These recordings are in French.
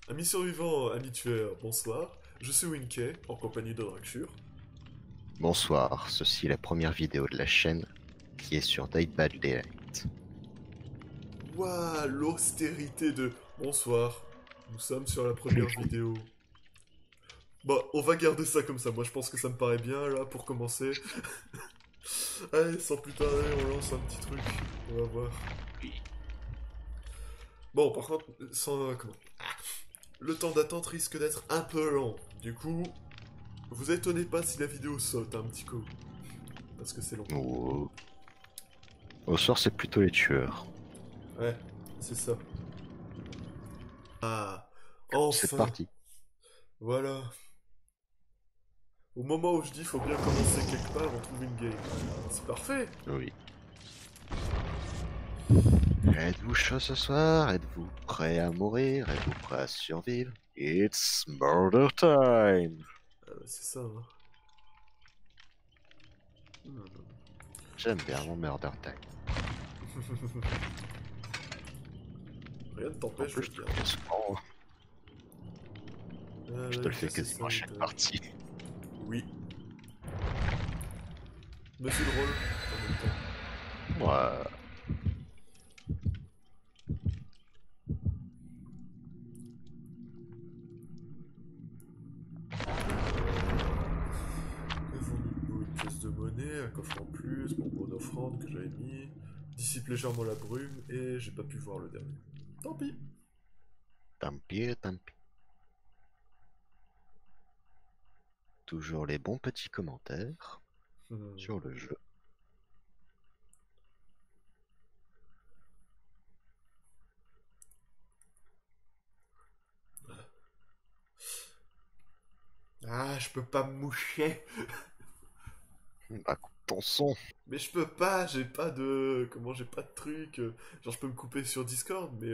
Amis survivants, amis tueurs, bonsoir. Je suis Winkey, en compagnie de Drakshur. Bonsoir, ceci est la première vidéo de la chaîne qui est sur Dead by Daylight. Waouh, l'austérité de... Bonsoir. Nous sommes sur la première vidéo. Bah, on va garder ça comme ça. Moi, je pense que ça me paraît bien, là, pour commencer. Allez, sans plus tarder, on lance un petit truc. On va voir. Bon, par contre, sans... comment le temps d'attente risque d'être un peu long. Du coup, vous étonnez pas si la vidéo saute un petit coup. Parce que c'est long. Au soir, c'est plutôt les tueurs. Ouais, c'est ça. Ah, C'est enfin. parti. Voilà. Au moment où je dis faut bien commencer quelque part, on trouve une game. C'est parfait. Oui. Êtes-vous chaud ce soir? Êtes-vous prêt à mourir? Êtes-vous prêt à survivre? It's murder time! C'est ça, hein. J'aime bien mon murder time. Rien ne En t'empêche de plus, le je te dire. le fais souvent. Ah Je te ouais, le fais c'est quasiment à chaque sanitaire. partie. Oui. Mais c'est drôle en même temps. Moi, Qu'avons-nous de beau? Une pièce de monnaie, un coffre en plus, mon bon d'offrande que j'avais mis, dissipe légèrement la brume, et j'ai pas pu voir le dernier. Tant pis. tant pis, tant pis. Toujours les bons petits commentaires Hmm. sur le jeu. Ah, je peux pas me moucher. Bah, coupe ton son. Mais je peux pas, j'ai pas de... Comment, j'ai pas de truc. Genre, je peux me couper sur Discord, mais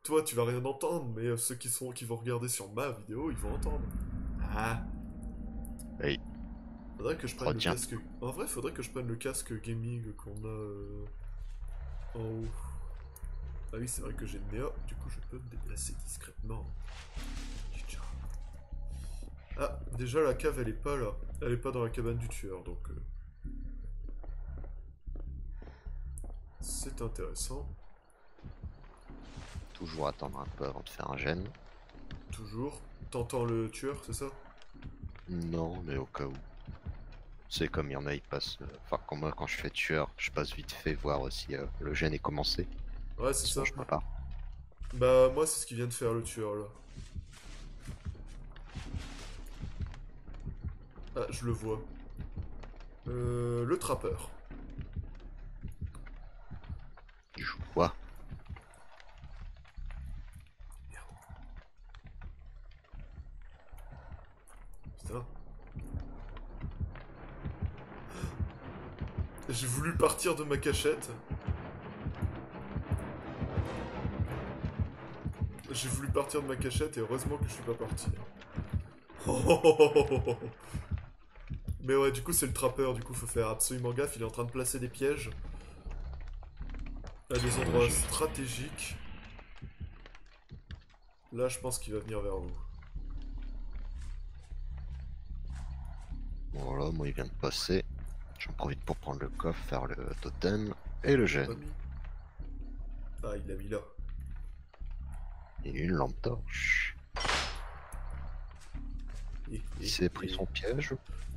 toi, tu vas rien entendre, mais ceux qui vont regarder sur ma vidéo, ils vont entendre. Ah, Hey, faudrait que je prenne le retiens. casque... En vrai, faudrait que je prenne le casque gaming qu'on a en haut. Ah oui, c'est vrai que j'ai le Néa, du coup, je peux me déplacer discrètement. Tcha. Ah, déjà, la cave, elle est pas là. Elle est pas dans la cabane du tueur, donc... c'est intéressant. Toujours attendre un peu avant de faire un gène. Toujours. T'entends le tueur, c'est ça? Non, mais au cas où. C'est comme il y en a, ils passent. Enfin, comme moi, quand je fais tueur, je passe vite fait voir si le gène est commencé. Ouais, c'est Sinon, ça. je peux pas. Bah, moi, c'est ce qui vient de faire le tueur, là. Ah, je le vois. Le trappeur. Je vois. Putain. J'ai voulu partir de ma cachette. J'ai voulu partir de ma cachette et heureusement que je suis pas parti. Mais ouais, du coup, c'est le trappeur. Du coup, faut faire absolument gaffe. Il est en train de placer des pièges à des endroits stratégiques. Là, je pense qu'il va venir vers vous. Voilà, moi, il vient de passer. J'en profite pour prendre le coffre, faire le totem et le Il l'a pas gène. mis. Ah, il l'a mis là. Et une lampe torche. Il s'est pris son piège.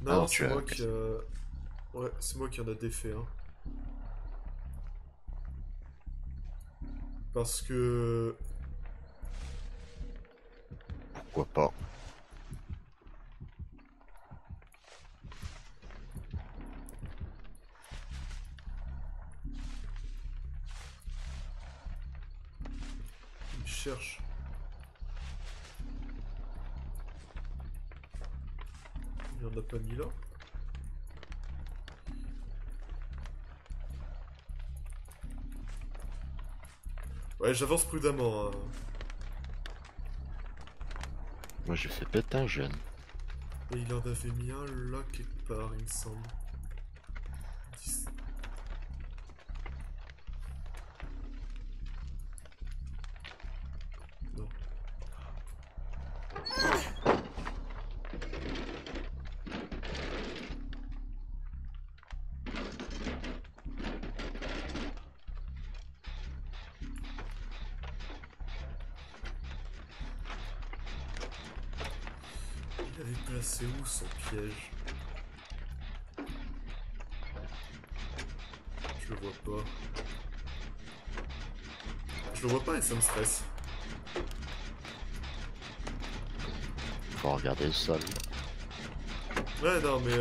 Ah Non, non, c'est tu as moi qui cassé. a... Ouais, c'est moi qui en a défait, hein. Parce que... Pourquoi pas? Il cherche. Il en a pas mis là. Ouais, j'avance prudemment, hein. Moi, j'ai fait péter un gène. Et il en avait mis un là quelque part, il me semble. 10. Non. Il avait placé où son piège? Je le vois pas. Je le vois pas et ça me stresse. Faut regarder le sol. Ouais, non, mais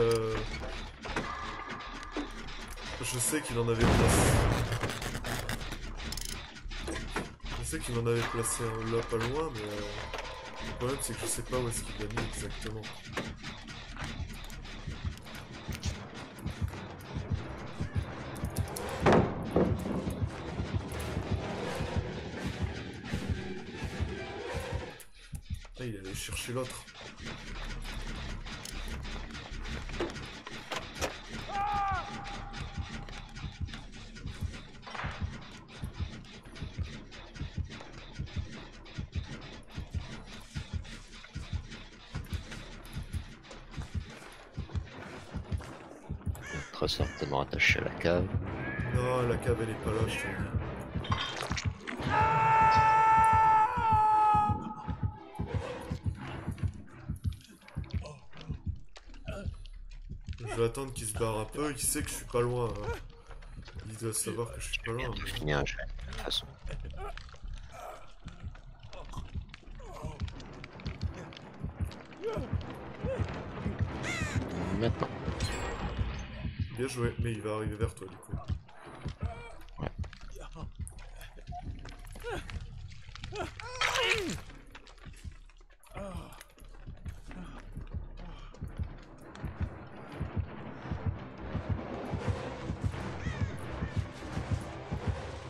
je sais qu'il en avait placé. Je sais qu'il en avait placé un là pas loin, mais le problème c'est que je sais pas où est-ce qu'il l'a mis exactement. Ah, il allait chercher l'autre. Très certainement attaché à la cave. Non, la cave elle est pas là, je te le dis. Je vais attendre qu'il se barre un peu, il sait que je suis pas loin. Hein. Il doit savoir que je suis pas loin. Bientôt Mais... fini un jet, de toute façon. Maintenant. Bien joué, mais il va arriver vers toi du coup. Ouais.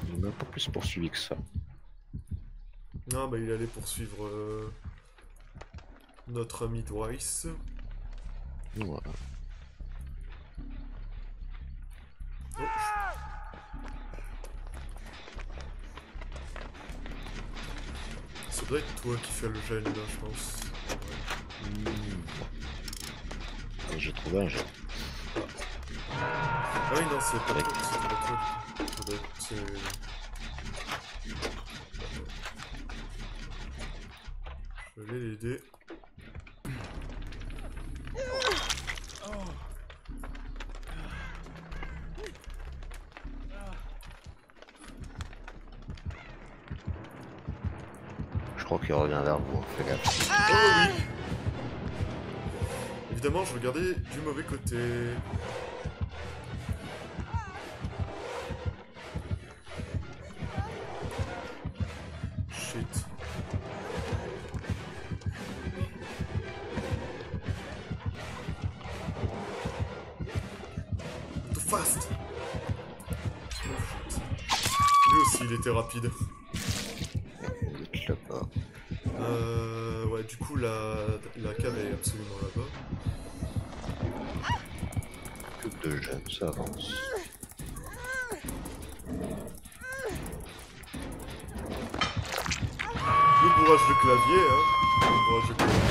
Il m'a pas plus poursuivi que ça. Non, bah il allait poursuivre notre ami Dwyce. Voilà. Oh, ça doit être toi qui fais le gène là, je pense. Ouais. J'ai trouvé un jet. Ah oui, non, c'est pas toi, c'était pas toi. Ça doit être... Je vais l'aider. Je crois qu'il revient vers vous, fais gaffe. Oh oui! Évidemment, je regardais du mauvais côté. Shit. Too fast! Oh shit. Lui aussi, il était rapide. Il est là-bas. Ouais, du coup, la cave est absolument là-bas. Plus de jeunes, ça avance. Le bourrage de clavier, hein. Le bourrage de clavier.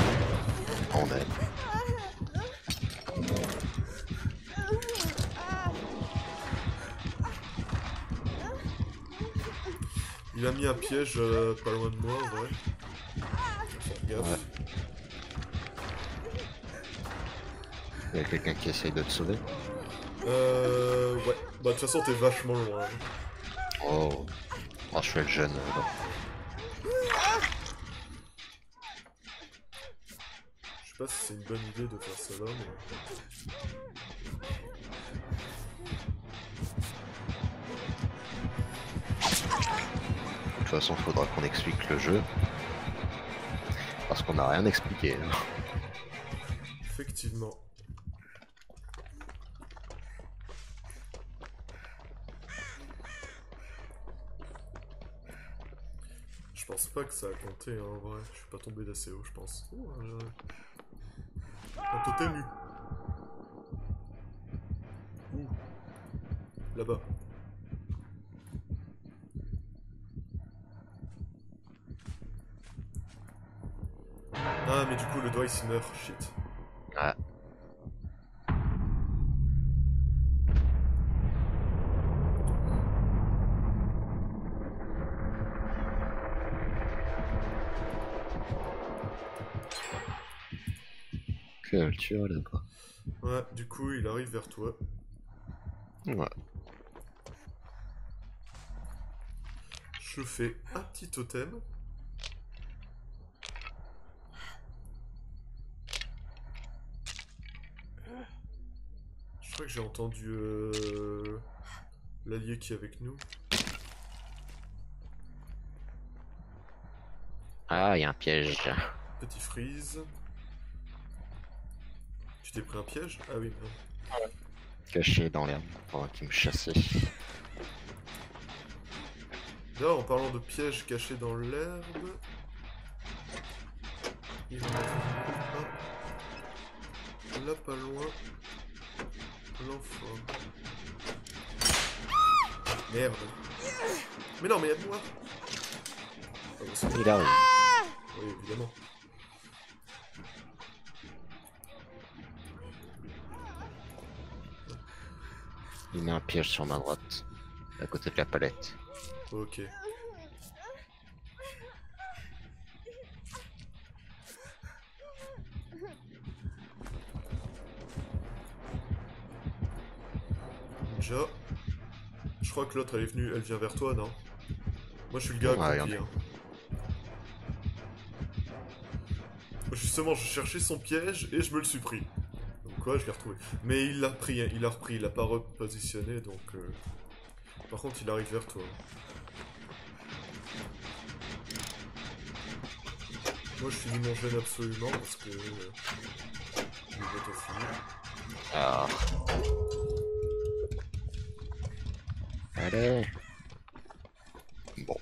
On est. Il a mis un piège pas loin de moi, en vrai. Faut faire gaffe. Ouais. Il y a quelqu'un qui essaye de te sauver. Ouais. Bah, de toute façon, t'es vachement loin. Oh. Oh, je fais le jeune. Je sais pas si c'est une bonne idée de faire ça là, mais... De toute façon, il faudra qu'on explique le jeu. Parce qu'on n'a rien expliqué. Effectivement. Je pense pas que ça a compté, hein, en vrai. Je suis pas tombé d'assez haut, je pense. Oh, un totem eu. Ouh. Là-bas. Ah, mais du coup, le doigt, il meurt. Shit. Ah. plus à le tuer là-bas. Ouais, du coup, il arrive vers toi. Ouais. Je fais un petit totem. Je crois que j'ai entendu l'allié qui est avec nous. Ah, il y a un piège. Petit freeze. Tu t'es pris un piège? Ah oui, merde. Caché dans l'herbe pendant qu'il me chassait. D'ailleurs, en parlant de pièges cachés dans l'herbe... Il en a trouvé un. Là, pas loin. L'enfant. Merde. Mais non, mais y'a de moi. Ah, bah, c'est bon. Il arrive. Oui, évidemment. Il met un piège sur ma droite, à côté de la palette. Ok. Ninja. Je crois que l'autre elle est venue, elle vient vers toi, non? Moi je suis le gars Ouais, accroupi, hein. Justement, je cherchais son piège et je me le suis pris. Donc quoi, je l'ai retrouvé. Mais il l'a pris, hein, il l'a repris, il l'a pas repositionné, donc... Par contre, il arrive vers toi. Moi je finis mon gène absolument parce que... je vais bientôt finir. Ah. Allez. Bon.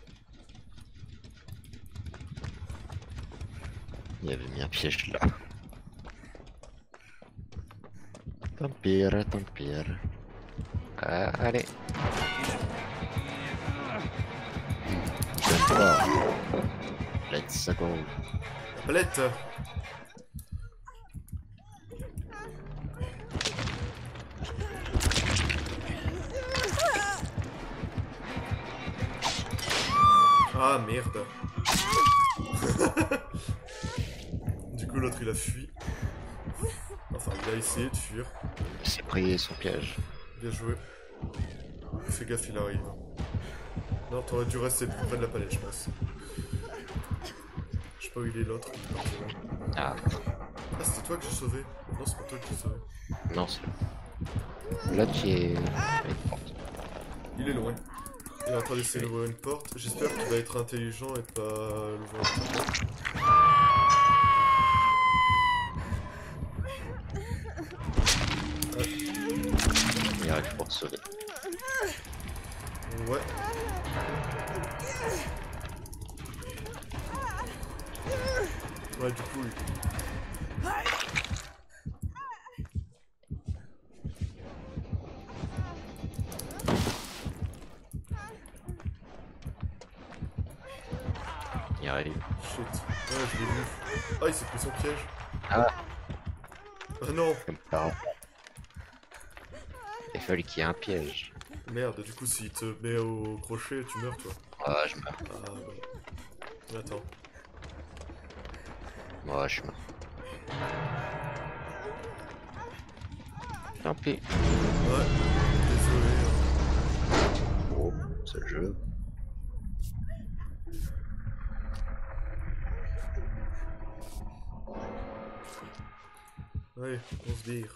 Il avait mis un piège là. Tant pis, tant pis. Allez. J'aime pas. Let's go. Palette. Ah merde. Du coup l'autre il a fui. Enfin il a essayé de fuir. Il s'est pris son piège. Bien joué. Fais gaffe il arrive. Non t'aurais dû rester plus près de la palette je pense. Je sais pas où il est l'autre. Ah. Ah c'était toi que j'ai sauvé. Non c'est pas toi que j'ai sauvé. Non, c'est l'autre qui est... Il est loin. Il est en train d'essayer d'ouvrir une porte. J'espère qu'il va être intelligent et pas l'ouvrir un petit peu. Il arrive pour te sauver. Ouais. Ouais, du coup, Il arrive. shit. Ouais, je l'ai vu. Ah, il s'est pris son piège. Ah, Ah non. comme par hasard. Il fallait qu'il y ait un piège. Merde, du coup, s'il te met au crochet, tu meurs, toi. Ah, je meurs. Ah, ouais. Attends. Moi, je meurs. Tant pis. Ouais. Désolé. Oh, c'est le jeu. Ouais, on se vire.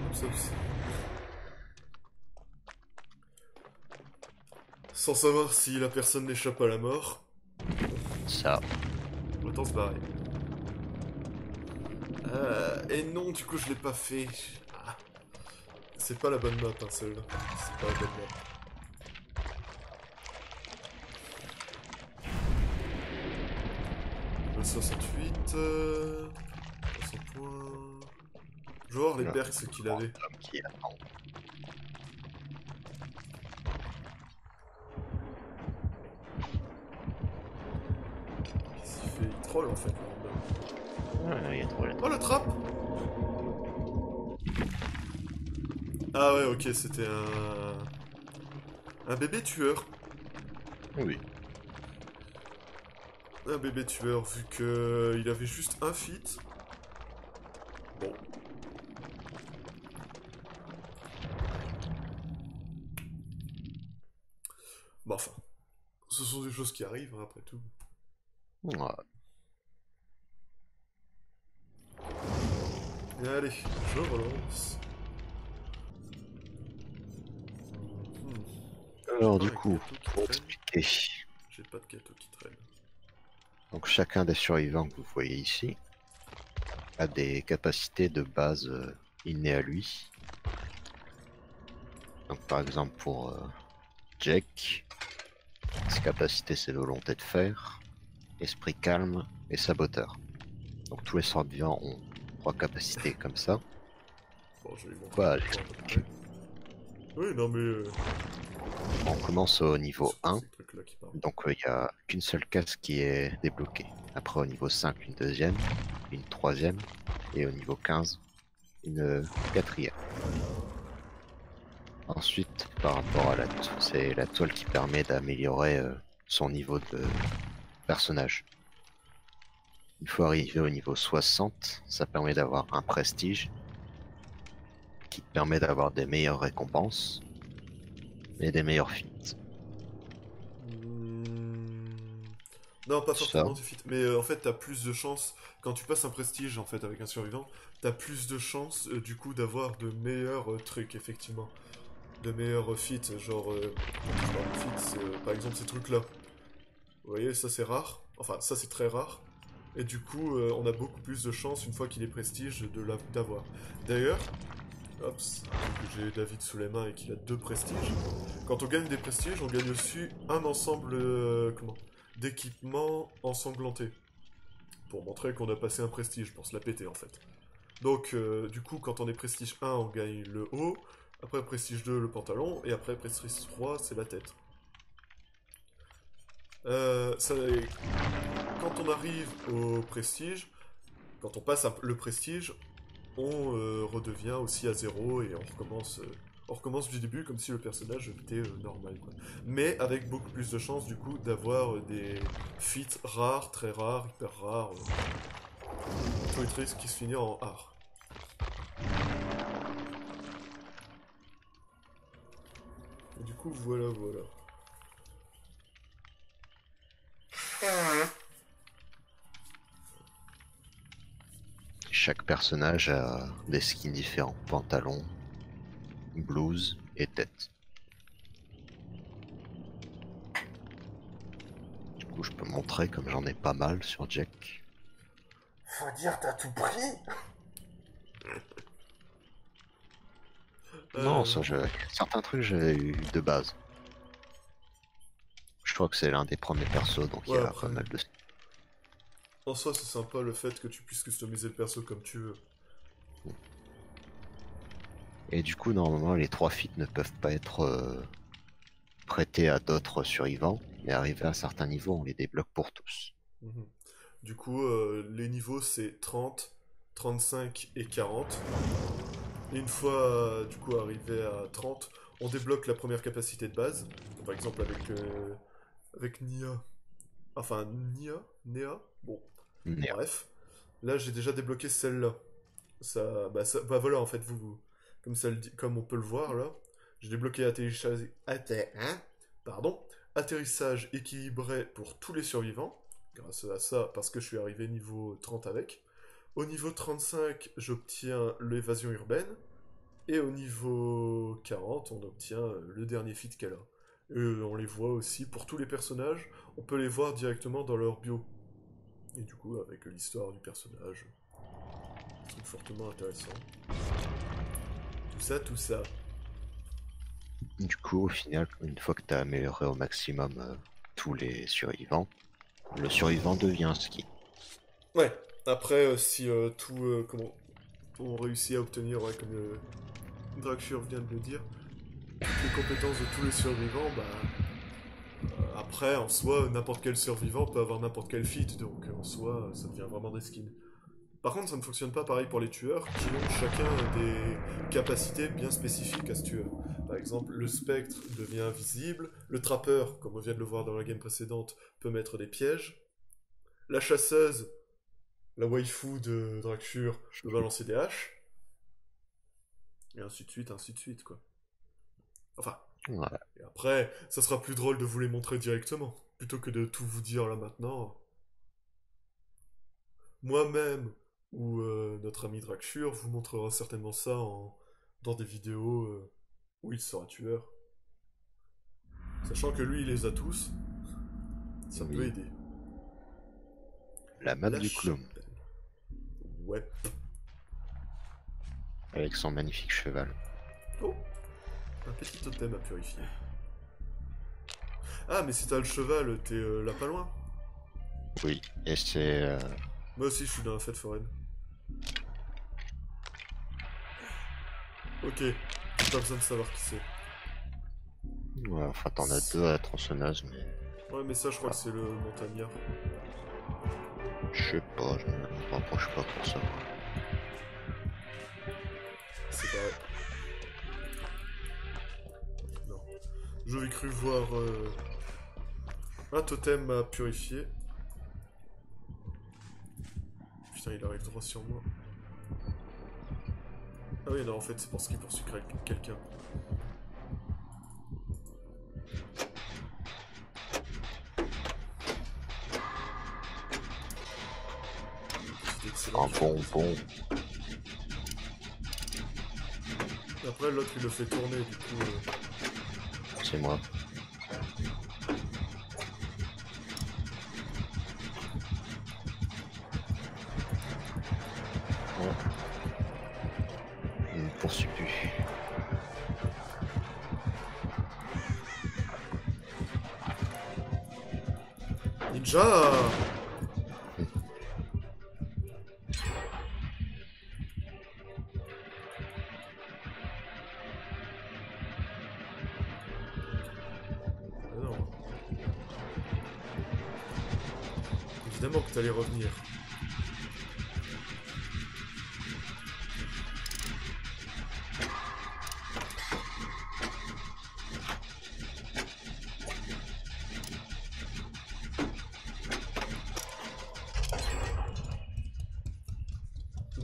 Oups, oups. Sans savoir si la personne n'échappe à la mort, Ça. autant se barrer. Et non, du coup, je l'ai pas fait. Ah. C'est pas la bonne map, hein, celle-là. C'est pas la bonne map. Le 68, 300 points. Je vais voir les perks qu'il avait. Qui attend. Qu'est-ce qu'il fait? Il troll en fait. Ouais, il y a trop là. Oh, la trappe! Ah ouais, ok, c'était un bébé tueur. Oui. un bébé tueur vu que il avait juste un feat. Bon. Bah enfin, ce sont des choses qui arrivent hein, après tout. Ouais. Et allez, je relance. J'ai Alors pas du un coup, gâteau qui pour traîne. expliquer, J'ai pas de gâteau qui traîne. donc chacun des survivants que vous voyez ici a des capacités de base innées à lui. Donc par exemple pour Jack, ses capacités c'est volonté de fer, esprit calme et saboteur. Donc tous les survivants ont 3 capacités comme ça. Bon, je vais lui montrer Quoi, en même temps à peu près. Oui, non mais... on commence au c'est niveau surtout 1. ces trucs-là qui parlent. Donc il n'y a qu'une seule case qui est débloquée. Après au niveau 5, une deuxième, une troisième, et au niveau 15, une quatrième. Ensuite, par rapport à la toile, c'est la toile qui permet d'améliorer son niveau de personnage. Une fois arrivé au niveau 60, ça permet d'avoir un prestige qui te permet d'avoir des meilleures récompenses et des meilleurs feats. Non, pas Ça, forcément du fit. Mais en fait, t'as plus de chances, quand tu passes un prestige en fait avec un survivant, t'as plus de chances du coup d'avoir de meilleurs trucs, effectivement. De meilleurs feats, genre... quand je parle de feats, c'est, par exemple ces trucs-là. Vous voyez, ça c'est rare. Enfin, ça c'est très rare. Et du coup, on a beaucoup plus de chances, une fois qu'il est prestige, d'avoir. D'ailleurs, hop, j'ai David sous les mains et qu'il a 2 prestiges. Quand on gagne des prestiges, on gagne aussi un ensemble d'équipements ensanglantés. Pour montrer qu'on a passé un prestige, pour se la péter en fait. Donc, du coup, quand on est prestige 1, on gagne le haut. Après prestige 2, le pantalon. Et après prestige 3, c'est la tête. Quand on arrive au prestige, quand on passe le prestige, on redevient aussi à zéro et on recommence du début comme si le personnage était normal. Quoi. Mais avec beaucoup plus de chances du coup d'avoir des feats rares, très rares, hyper rares. Tout est triste qui se finit en art. Et du coup, voilà. chaque personnage a des skins différents, pantalon, blouse et tête. Du coup, je peux montrer comme j'en ai pas mal sur Jack. Faut dire, t'as tout pris. Non, ça, certains trucs j'avais eu de base. Je crois que c'est l'un des premiers persos, donc il y Ouais, a après. pas mal de... En soi, c'est sympa le fait que tu puisses customiser le perso comme tu veux. Et du coup, normalement, les 3 feats ne peuvent pas être prêtés à d'autres survivants, mais arrivé à un certain niveau, on les débloque pour tous. Mhm. Du coup, les niveaux c'est 30, 35 et 40. Et une fois du coup arrivé à 30, on débloque la première capacité de base. Par exemple avec Nia. Enfin Nia, Nea. Bon, Mais, bref. Là j'ai déjà débloqué celle-là. Bah voilà en fait comme comme on peut le voir là, j'ai débloqué atterrissage équilibré pour tous les survivants. Grâce à ça, parce que je suis arrivé niveau 30 avec. Au niveau 35, j'obtiens l'évasion urbaine. Et au niveau 40, on obtient le dernier feat qu'elle a. Et on les voit aussi pour tous les personnages, on peut les voir directement dans leur bio. Et du coup, avec l'histoire du personnage, un truc fortement intéressant. Tout ça. du coup, au final, une fois que tu as amélioré au maximum tous les survivants, le survivant devient un skin. Ouais, après, si comment on réussit à obtenir, ouais, comme Dragshire vient de le dire, toutes les compétences de tous les survivants, après, en soi, n'importe quel survivant peut avoir n'importe quel feat, donc en soi, ça devient vraiment des skins. Par contre, ça ne fonctionne pas pareil pour les tueurs, qui ont chacun des capacités bien spécifiques à ce tueur. Par exemple, le spectre devient invisible, le trappeur, comme on vient de le voir dans la game précédente, peut mettre des pièges, la chasseuse, la waifu de Dracture, peut balancer des haches. Et ainsi de suite, quoi. Enfin, Voilà. et après, ça sera plus drôle de vous les montrer directement, plutôt que de tout vous dire là maintenant. Moi-même, ou notre ami Dracture, vous montrera certainement ça dans des vidéos où il sera tueur. Sachant que lui, il les a tous, ça Oui. peut aider. La map La du clone, chapelle. Ouais. avec son magnifique cheval. Oh, un petit totem à purifier. Ah, mais si t'as le cheval, t'es là pas loin. Oui, et c'est... Moi aussi, je suis dans la fête foraine. Ok, j'ai pas besoin de savoir qui c'est. ouais, enfin, t'en as deux à la tronçonneuse, mais... Ouais, mais ça, je crois que c'est le montagnard. Je sais pas, je me rapproche pas pour ça. C'est pareil. Non. J'avais cru voir un totem à purifier. Putain, il arrive droit sur moi. Ah oui, non, en fait, c'est parce qu'il poursuit quelqu'un. C'est excellent. Un bonbon. Après, l'autre, il le fait tourner, du coup... C'est moi. Ouais. Il me poursuit plus. Ninja! Ah non. Évidemment que t'allais revenir.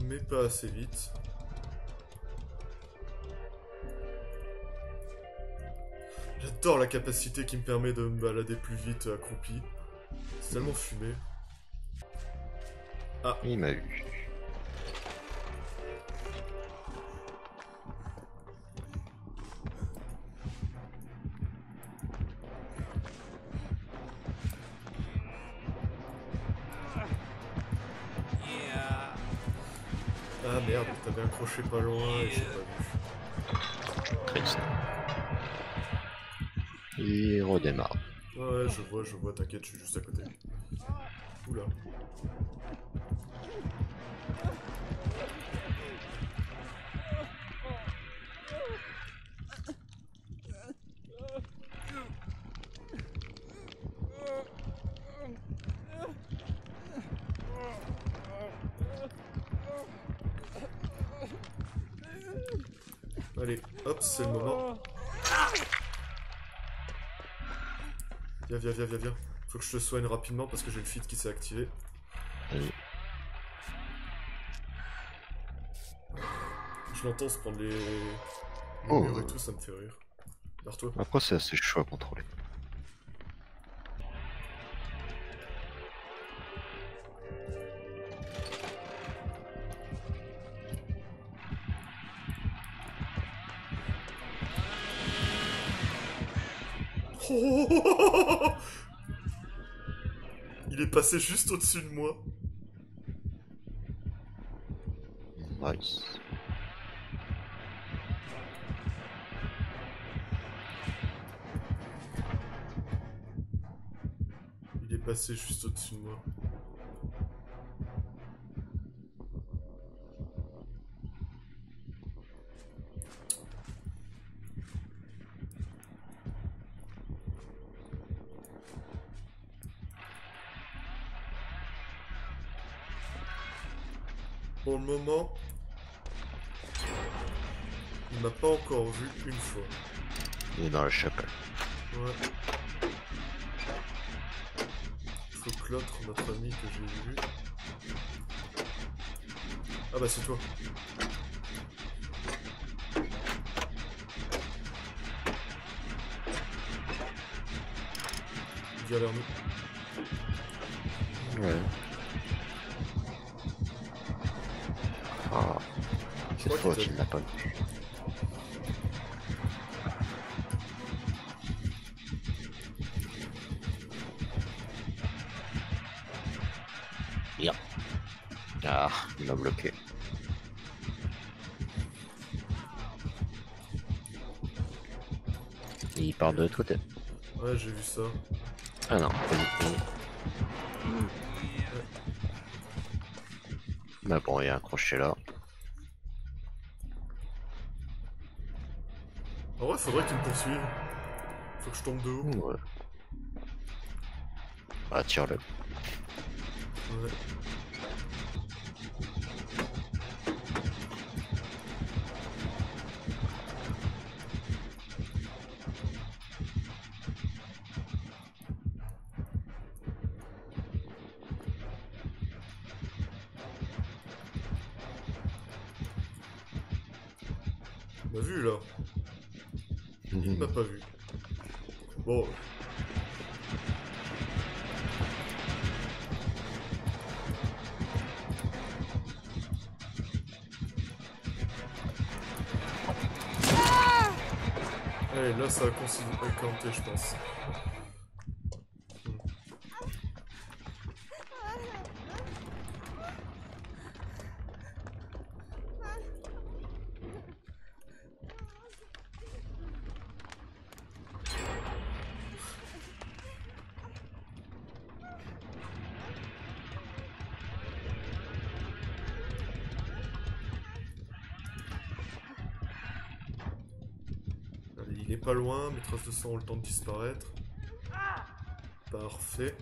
Mais pas assez vite. J'adore la capacité qui me permet de me balader plus vite accroupi. C'est tellement fumé. Ah, Il m'a eu. ah merde, t'avais un crochet pas loin et j'ai pas vu. Triste. Il redémarre. Ouais, je vois, t'inquiète, je suis juste à côté. Oula. Allez, hop, c'est le moment. Viens. Faut que je te soigne rapidement parce que j'ai le feed qui s'est activé. Oui. Je l'entends se prendre les Oh. murs et tout, ça me fait rire. Vers toi. Après, c'est assez chaud à contrôler. Il est passé juste au-dessus de moi. Nice. Il est passé juste au-dessus de moi. Pour le moment, il m'a pas encore vu une fois. Il est dans la chapelle. Ouais. faut que l'autre, notre ami que j'ai vu... Ah bah c'est toi. Viens vers nous. Ouais. Ah, cette crois fois, qu'il tu t'a- ne l'as pas vu. Bien. Ah, il m'a bloqué. Il part de l'autre côté. Ouais, j'ai vu ça. Ah non, pas du tout. Mais bon, il y a un crochet là. En vrai, faudrait qu'il me poursuive. Faut que je tombe de haut. Ouais. Ah, tire-le. Ouais. On m'a vu là. Il m'a pas vu. Bon. Allez, là ça a compté, je pense. Allez, il est pas loin, mes traces de sang ont le temps de disparaître. Parfait.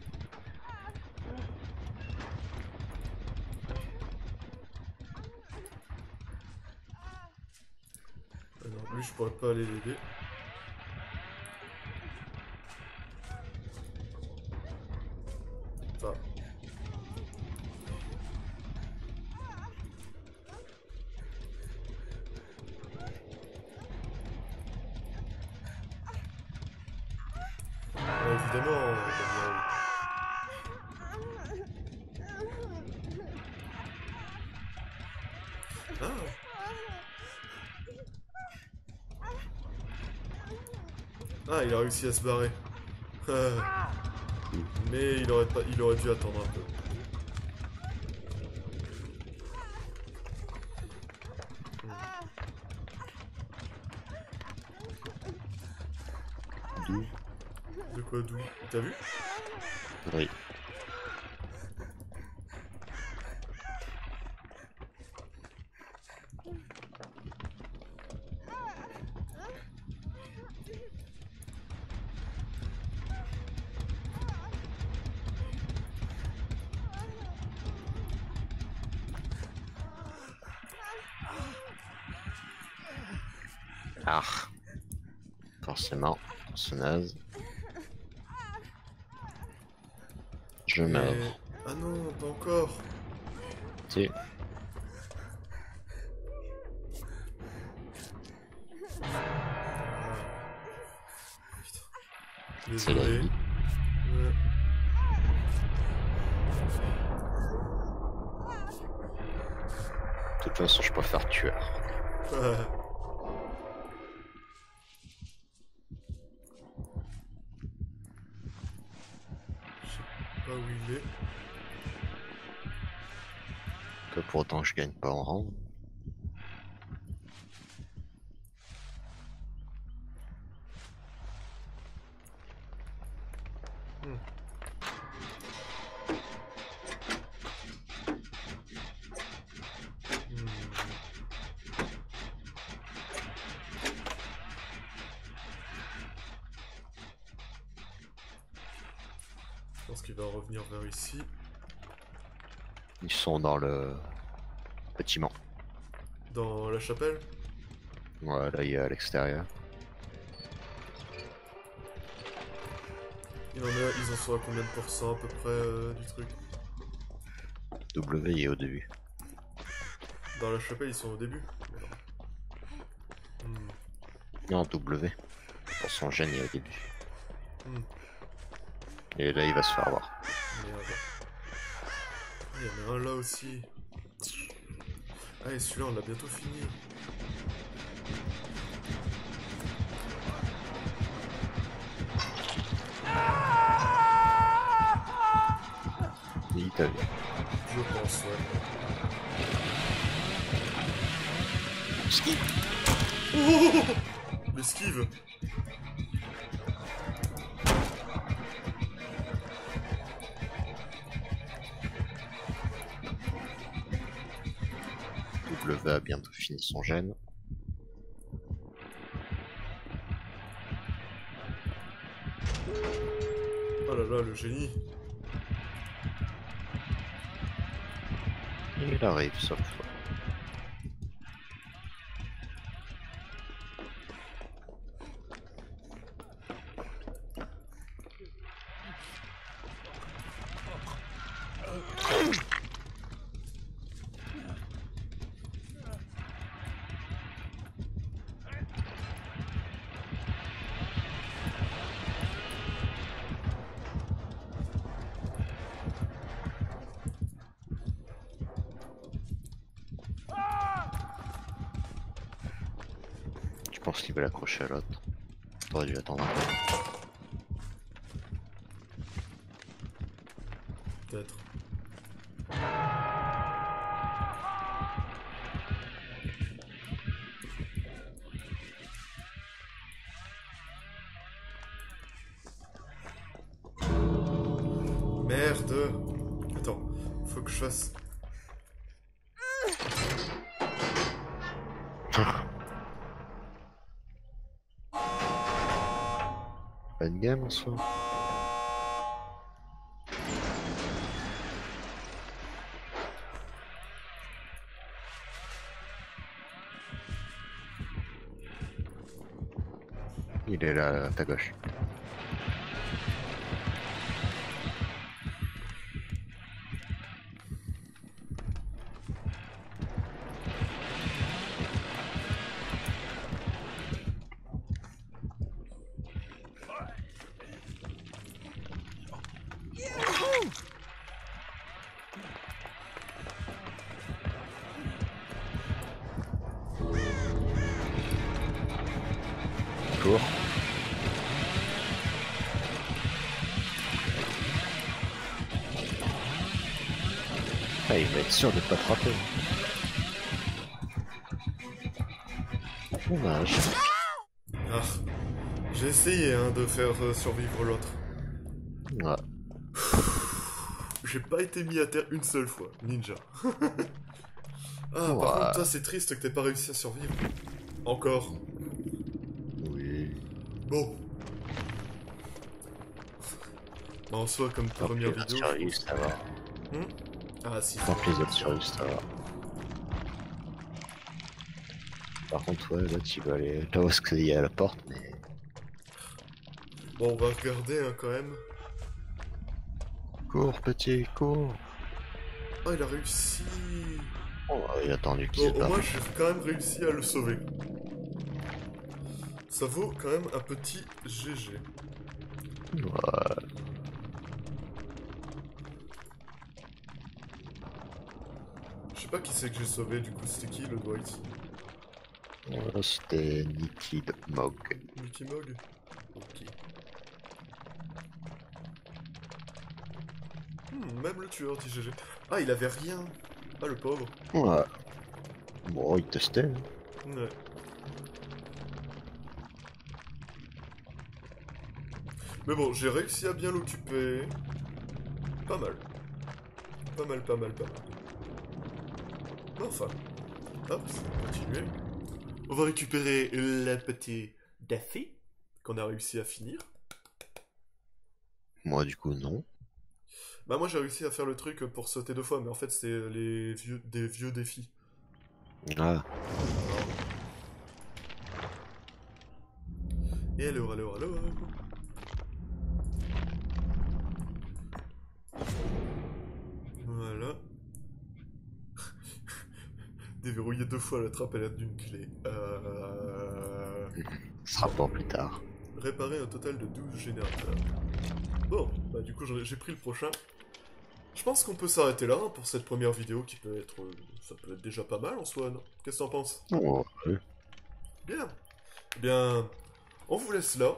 Ah non, lui je pourrais pas aller l'aider. Ça. Évidemment, Daniel. Ah. Ah, il a réussi à se barrer. Mais il aurait dû attendre un peu. D'où? De quoi d'où? T'as vu? Oui. Ah. Forcément, c'est naze. Je meurs. Ah non, pas encore. Si. C'est la Désolé. vie. Ouais. De toute façon, je préfère tueur. Ouais. Je sais pas où il est. Que pourtant je gagne pas en rang. Je pense qu'il va revenir vers ici. Ils sont dans le bâtiment. Dans la chapelle. Voilà, il est à l'extérieur. Ils en sont à combien de pourcents à peu près du truc? W il est au début. Dans la chapelle, ils sont au début. Hmm. Non, W. Pour son gène, il est au début. Hmm. Et là, il va se faire avoir. Merde. Il y en a un là aussi. Ah, et celui-là, on l'a bientôt fini. Il t'a vu. Je pense, ouais. Ski. Oh, l'esquive. W a bientôt fini son gène. Oh là là, le génie. Il arrive, sauf toi. Je pense qu'il va l'accrocher à l'autre. T'aurais dû attendre un peu. Peut-être. Merde. Attends, faut que je fasse... Pas une game en soi. Il est là à ta gauche. Cours. Ah, il va être sûr de pas te rater. Dommage. Ah, j'ai essayé hein, de faire survivre l'autre. Ouais. J'ai pas été mis à terre une seule fois, ninja. Ah, Ouais. par contre, toi, c'est triste que t'aies pas réussi à survivre. Encore. Oui. Bon. Bah, en soi, comme Tant que première les autres vidéo. survivent, ça va. Ah, si. Tant que les autres survivent, ça va. Par contre, ouais, là, tu vas aller là où est-ce qu'il y a la porte, mais... Bon, on va regarder hein, quand même. Cours, petit, cours. Oh, il a réussi. Oh, il a attendu qu'il Bon, se au barre. moins, j'ai quand même réussi à le sauver. Ça vaut quand même un petit GG. Ouais. Je sais pas qui c'est que j'ai sauvé, du coup, c'était qui le Dwight? C'était Nikid Mog. Mickey Mog? Ok. Même le tueur dit GG. Ah, il avait rien. Ah, le pauvre. Ouais. Bon, il testait. Ouais. Mais bon, j'ai réussi à bien l'occuper. Pas mal. Pas mal, pas mal, pas mal. Enfin. Hop, on va continuer. On va récupérer le petit Daffy qu'on a réussi à finir. Moi, du coup, non. Bah moi j'ai réussi à faire le truc pour sauter 2 fois, mais en fait c'est des vieux défis. Ah. Et alors. Déverrouiller 2 fois la trappe à l'aide d'une clé. Ce sera pour plus tard. Réparer un total de 12 générateurs. Bon, bah du coup j'ai pris le prochain. Je pense qu'on peut s'arrêter là hein, pour cette première vidéo qui peut être... ça peut être déjà pas mal en soi, non? Qu'est-ce que t'en penses? Oh, ouais. Bien. Eh bien, on vous laisse là.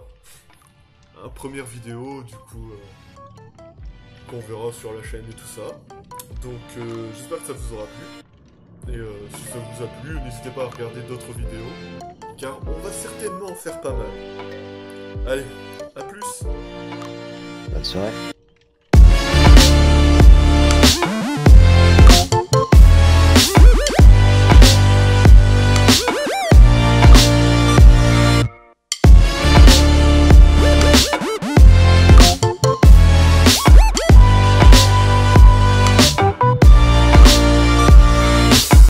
Première vidéo, du coup, qu'on verra sur la chaîne et tout ça. Donc, j'espère que ça vous aura plu. Et si ça vous a plu, n'hésitez pas à regarder d'autres vidéos, car on va certainement en faire pas mal. Allez, à plus! Bonne soirée.